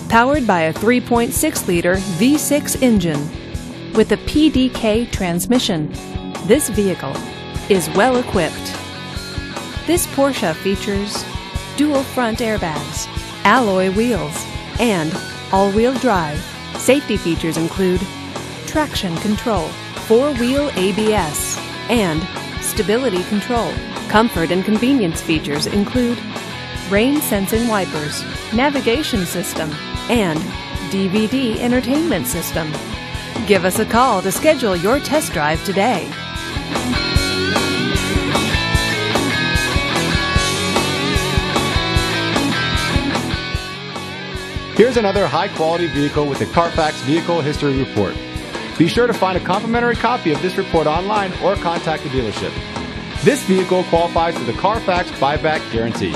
Powered by a 3.6-liter V6 engine with a PDK transmission, this vehicle is well equipped. This Porsche features dual front airbags, alloy wheels, and all-wheel drive. Safety features include traction control, four-wheel ABS, and stability control. Comfort and convenience features include rain-sensing wipers, navigation system, and DVD entertainment system. Give us a call to schedule your test drive today. Here's another high-quality vehicle with a Carfax Vehicle History Report. Be sure to find a complimentary copy of this report online or contact the dealership. This vehicle qualifies for the Carfax Buyback Guarantee.